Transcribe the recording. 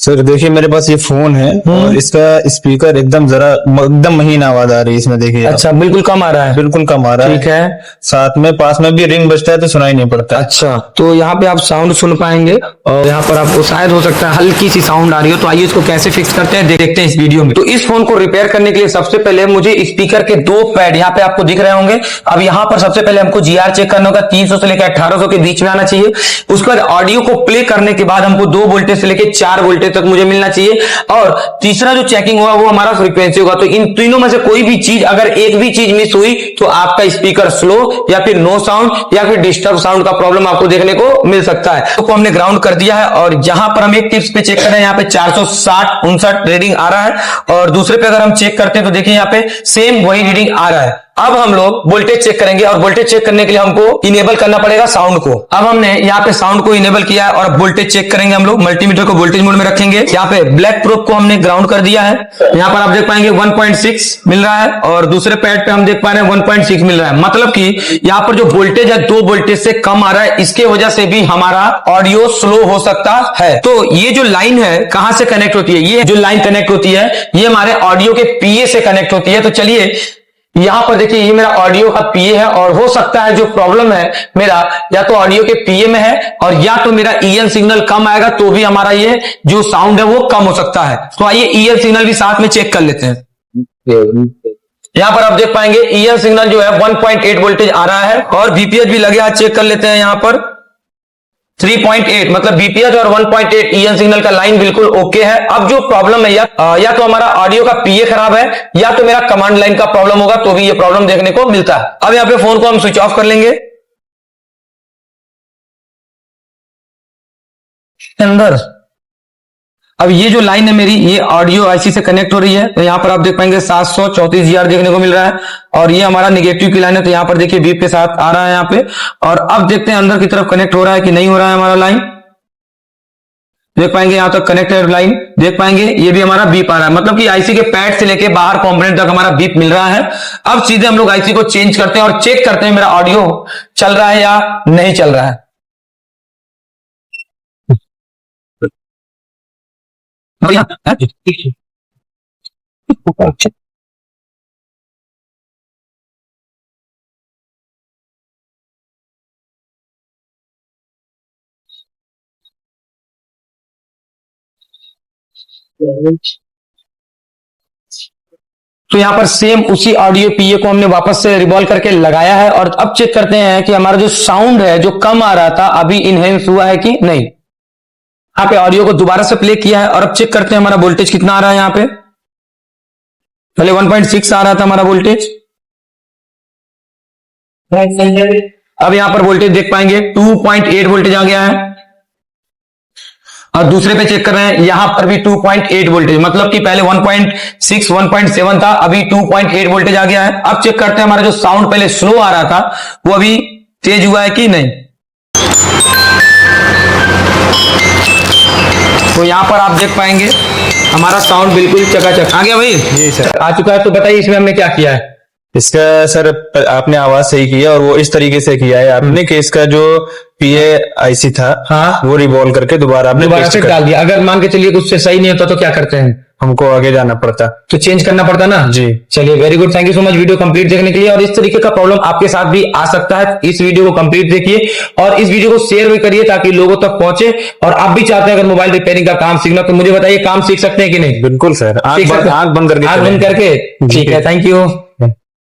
Sir देखिए मेरे पास ये फोन है और इसका स्पीकर एकदम महीन आवाज आ रही है इसमें, देखिए। अच्छा, बिल्कुल कम आ रहा है। बिल्कुल कम आ रहा है। ठीक है। साथ में पास में भी रिंग बजता है तो सुनाई नहीं पड़ता। अच्छा, तो यहाँ पे आप साउंड सुन पाएंगे और यहाँ पर आपको शायद हो सकता है हल्की सी साउंड आ रही हो। तो आइए इसको कैसे फिक्स करते हैं देखते हैं इस वीडियो में। तो इस फोन को रिपेयर करने के लिए सबसे पहले मुझे स्पीकर के 2 पैड यहाँ पे आपको दिख रहे होंगे। अब यहाँ पर सबसे पहले हमको GR चेक करना होगा। 300 से लेकर 1800 के बीच में आना चाहिए। उसके बाद ऑडियो को प्ले करने के बाद हमको 2 वोल्टेज से लेकर 4 वोल्टेज तक मुझे मिलना चाहिए। और तीसरा जो चेकिंग होगा वो हमारा फ्रीक्वेंसी होगा। तो इन तीनों में से कोई भी चीज, अगर एक भी चीज मिस हुई तो आपका स्पीकर स्लो या फिर नो साउंड या फिर डिस्टर्ब साउंड का प्रॉब्लम आपको देखने को मिल सकता है। तो हमने ग्राउंड कर दिया है और जहां पर हम एक टिप्स पे चेक कर रहे हैं, यहाँ पे 460-59 रीडिंग आ रहा है और दूसरे पे अगर हम चेक करते हैं तो देखिए यहाँ पे सेम वही रीडिंग आ रहा है। अब हम लोग वोल्टेज चेक करेंगे और वोल्टेज चेक करने के लिए हमको इनेबल करना पड़ेगा साउंड को। अब हमने यहाँ पे साउंड को इनेबल किया है और अब वोल्टेज चेक करेंगे हम लोग। मल्टीमीटर को वोल्टेज मोड में रखेंगे। यहाँ पे ब्लैक प्रोब को हमने ग्राउंड कर दिया है। यहाँ पर आप देख पाएंगे 1.6 मिल रहा है और दूसरे पैड पे हम देख पा रहे हैं 1.6 मिल रहा है। मतलब कि यहाँ पर जो वोल्टेज है 2 वोल्टेज से कम आ रहा है। इसके वजह से भी हमारा ऑडियो स्लो हो सकता है। तो ये जो लाइन है कहां से कनेक्ट होती है? ये जो लाइन कनेक्ट होती है ये हमारे ऑडियो के PA से कनेक्ट होती है। तो चलिए यहां पर देखिए, ये मेरा ऑडियो का PA है और हो सकता है जो प्रॉब्लम है मेरा या तो ऑडियो के PA में है और या तो मेरा EL सिग्नल कम आएगा तो भी हमारा ये जो साउंड है वो कम हो सकता है। तो आइए EL सिग्नल भी साथ में चेक कर लेते हैं। यहां पर आप देख पाएंगे EL सिग्नल जो है 1.8 वोल्टेज आ रहा है और VPH भी लगे हाथ चेक कर लेते हैं। यहां पर 3.8 मतलब VPH और 1.8 EL सिग्नल का लाइन बिल्कुल ओके है। अब जो प्रॉब्लम है या तो हमारा ऑडियो का PA खराब है या तो मेरा कमांड लाइन का प्रॉब्लम होगा, तो भी ये प्रॉब्लम देखने को मिलता है। अब यहाँ पे फोन को हम स्विच ऑफ कर लेंगे। अंदर अब ये जो लाइन है मेरी ये ऑडियो IC से कनेक्ट हो रही है। तो यहाँ पर आप देख पाएंगे 734 GR देखने को मिल रहा है और ये हमारा निगेटिव की लाइन है। तो यहाँ पर देखिए बीप के साथ आ रहा है यहाँ पे। और अब देखते हैं अंदर की तरफ कनेक्ट हो रहा है कि नहीं हो रहा है हमारा लाइन। देख पाएंगे यहाँ तक कनेक्टेड लाइन देख पाएंगे, ये भी हमारा बीप आ रहा है। मतलब कि IC के पैड से लेके बाहर कंपोनेंट तक हमारा बीप मिल रहा है। अब सीधे हम लोग IC को चेंज करते हैं और चेक करते हैं मेरा ऑडियो चल रहा है या नहीं चल रहा है। तो यहाँ पर सेम उसी ऑडियो PA को हमने वापस से रिवॉल्व करके लगाया है और अब चेक करते हैं कि हमारा जो साउंड है जो कम आ रहा था अभी इनहेंस हुआ है कि नहीं। यहाँ पे ऑडियो को दोबारा से प्ले किया है और अब चेक करते हैं हमारा वोल्टेज कितना आ रहा है। यहाँ पे पहले 1.6 आ रहा था हमारा वोल्टेज, अब यहाँ पर वोल्टेज देख पाएंगे 2.8 वोल्टेज आ गया है। और दूसरे पे चेक कर रहे हैं यहां पर भी 2.8 वोल्टेज, मतलब कि पहले 1.6 1.7 था, अभी 2.8 वोल्टेज आ गया है। अब चेक करते हैं हमारा जो साउंड पहले स्लो आ रहा था वो अभी तेज हुआ है कि नहीं। तो यहां पर आप देख पाएंगे हमारा साउंड बिल्कुल चकाचक आ गया। भाई जी सर आ चुका है। तो बताइए इसमें हमने क्या किया है? इसका सर आपने आवाज सही किया और वो इस तरीके से किया है आपने कि इसका जो PA IC था हाँ वो रिवॉल्व करके दोबारा से डाल दिया। अगर मान के चलिए उससे सही नहीं होता तो क्या करते हैं? हमको आगे जाना पड़ता, तो चेंज करना पड़ता ना जी। चलिए very good, thank you so much video complete देखने के लिए। और इस तरीके का प्रॉब्लम आपके साथ भी आ सकता है। इस वीडियो को कंप्लीट देखिए और इस वीडियो को शेयर भी करिए ताकि लोगों तक पहुंचे। और आप भी चाहते हैं अगर मोबाइल रिपेयरिंग का काम सीखना तो मुझे बताइए काम सीख सकते हैं कि नहीं? बिल्कुल सर, आंख बंद करके ठीक है, थैंक यू।